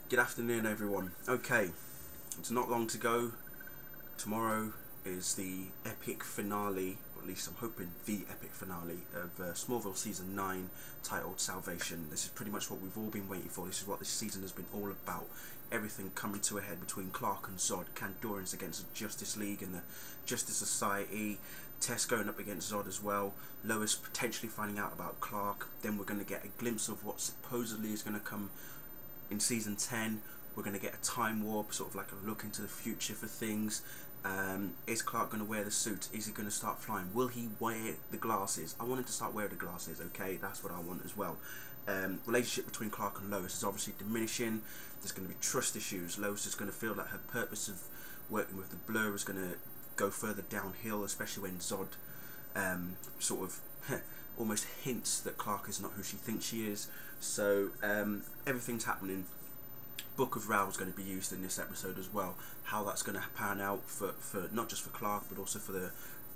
Good afternoon, everyone. Okay, it's not long to go. Tomorrow is the epic finale, or at least I'm hoping the epic finale of Smallville Season 9, titled Salvation. This is pretty much what we've all been waiting for. This is what this season has been all about. Everything coming to a head between Clark and Zod, Kandorans against the Justice League and the Justice Society, Tess going up against Zod as well, Lois potentially finding out about Clark. Then we're going to get a glimpse of what supposedly is going to come in Season 10. We're going to get a time warp, sort of like a look into the future for things. Is Clark going to wear the suit? Is he going to start flying? Will he wear the glasses? I want him to start wearing the glasses, okay? That's what I want as well. Relationship between Clark and Lois is obviously diminishing. There's going to be trust issues. Lois is going to feel that her purpose of working with the Blur is going to go further downhill, especially when Zod sort of almost hints that Clark is not who she thinks she is. So everything's happening. Book of Ra is going to be used in this episode as well. How that's going to pan out for not just for Clark, but also for the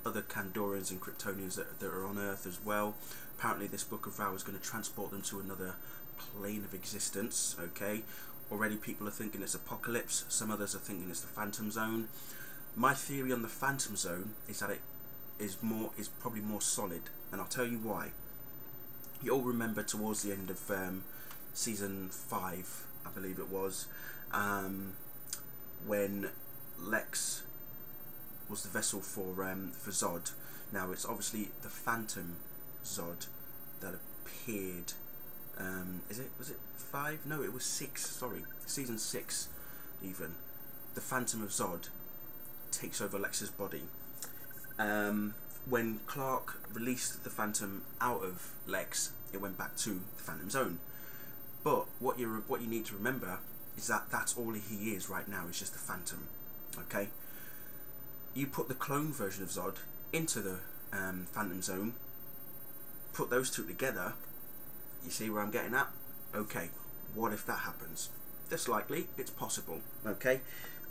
other Kandorans and Kryptonians that are on Earth as well. Apparently this Book of Ra is going to transport them to another plane of existence. Okay, already people are thinking it's Apocalypse. Some others are thinking it's the Phantom Zone. My theory on the Phantom Zone is that it is probably more solid, and I'll tell you why. You all remember towards the end of Season 5, I believe it was, when Lex was the vessel for Zod. Now it's obviously the Phantom Zod that appeared. Was it 5? No, it was 6. Sorry, Season 6 even. The Phantom of Zod takes over Lex's body. When Clark released the Phantom out of Lex, it went back to the Phantom Zone. But what you need to remember is that that's all he is right now. Is just the Phantom. Okay. You put the clone version of Zod into the Phantom Zone. Put those two together. You see where I'm getting at? Okay. What if that happens? That's likely. It's possible. Okay.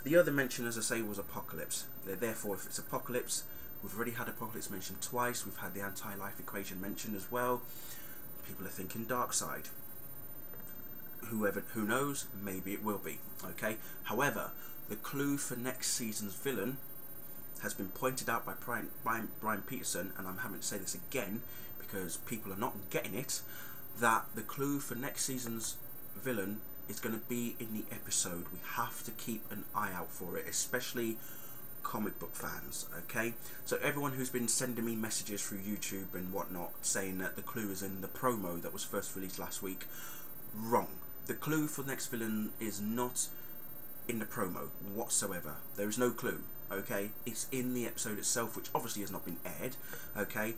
The other mention, as I say, was Apocalypse. Therefore, if it's Apocalypse, we've already had Apocalypse mentioned twice. We've had the anti-life equation mentioned as well. People are thinking Darkseid. Who knows? Maybe it will be. Okay. However, the clue for next season's villain has been pointed out by Brian Peterson, and I'm having to say this again because people are not getting it. That the clue for next season's villain is going to be in the episode. We have to keep an eye out for it, especially comic book fans. Okay, so everyone who's been sending me messages through YouTube and whatnot saying that the clue is in the promo that was first released last week, wrong. The clue for the next villain is not in the promo whatsoever. There is no clue. Okay, it's in the episode itself, which obviously has not been aired. Okay,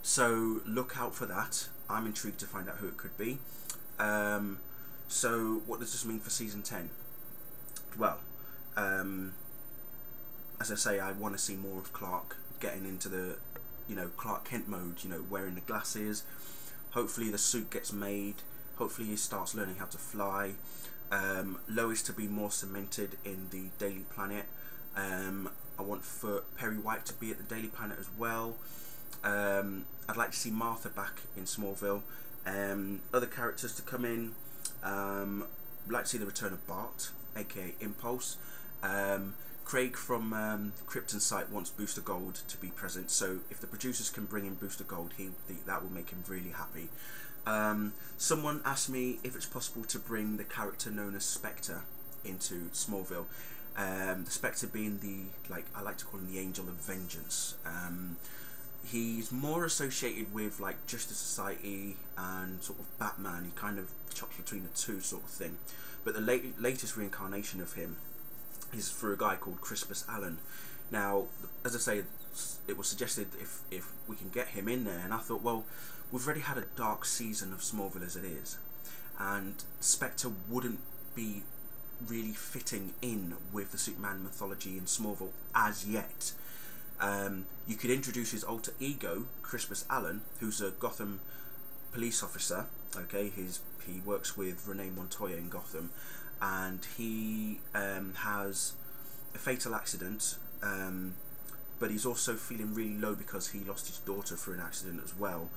so look out for that. I'm intrigued to find out who it could be. So what does this mean for Season 10? Well, as I say, I want to see more of Clark getting into the, Clark Kent mode, wearing the glasses. Hopefully the suit gets made. Hopefully he starts learning how to fly. Lois to be more cemented in the Daily Planet. I want for Perry White to be at the Daily Planet as well. I'd like to see Martha back in Smallville. Other characters to come in. I'd like to see the return of Bart, aka Impulse. Craig from Krypton site wants Booster Gold to be present, so if the producers can bring in Booster Gold, that will make him really happy. Someone asked me if it's possible to bring the character known as Spectre into Smallville. The Spectre being I like to call him the Angel of Vengeance. He's more associated with Justice Society and sort of Batman. He kind of chops between the two sort of thing. But the latest reincarnation of him is for a guy called Crispus Allen. Now, as I say, it was suggested if we can get him in there, and I thought, well, we've already had a dark season of Smallville as it is, and Spectre wouldn't be really fitting in with the Superman mythology in Smallville as yet. You could introduce his alter ego, Crispus Allen, who's a Gotham police officer. Okay, he works with Renee Montoya in Gotham, and he has a fatal accident, but he's also feeling really low because he lost his daughter through an accident as well.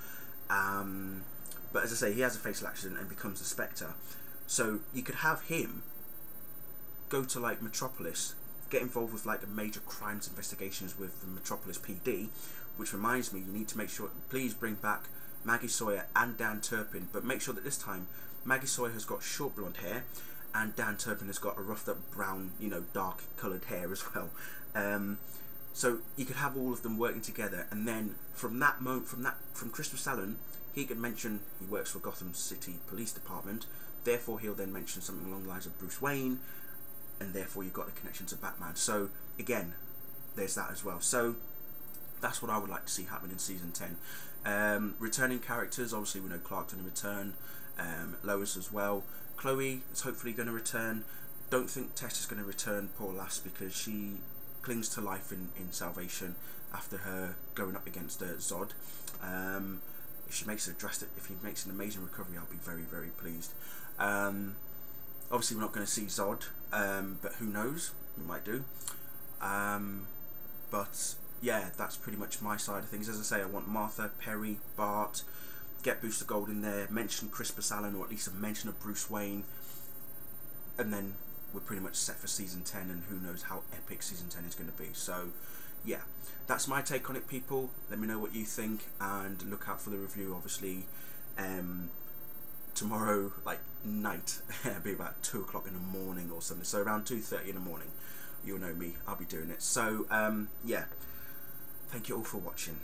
But as I say, he has a fatal accident and becomes the Spectre. So you could have him go to like Metropolis, get involved with like the major crimes investigations with the Metropolis PD, which reminds me, you need to make sure, please bring back Maggie Sawyer and Dan Turpin, but make sure that this time Maggie Sawyer has got short blonde hair and Dan Turpin has got a roughed up brown, you know, dark coloured hair as well. So you could have all of them working together, and then from that moment, from Christopher Allen, he could mention he works for Gotham City Police Department, therefore he'll then mention something along the lines of Bruce Wayne, and therefore you've got the connection to Batman. So again, there's that as well. So that's what I would like to see happen in season 10. Returning characters, obviously we know Clark's going to return, Lois as well. Chloe is hopefully going to return. Don't think Tess is going to return, poor lass, because she clings to life in Salvation after her going up against Zod. If he makes an amazing recovery, I'll be very, very pleased. Obviously we're not going to see Zod, but who knows, we might do. But yeah, that's pretty much my side of things. As I say, I want Martha, Perry, Bart, get Booster Gold in there, mention Crispus Allen, or at least a mention of Bruce Wayne, and then we're pretty much set for season 10, and who knows how epic season 10 is going to be. So yeah, that's my take on it, people. Let me know what you think, and look out for the review, obviously. Tomorrow, like night, it'll be about 2 o'clock in the morning or something, so around 2:30 in the morning, you'll know me, I'll be doing it. So yeah, thank you all for watching.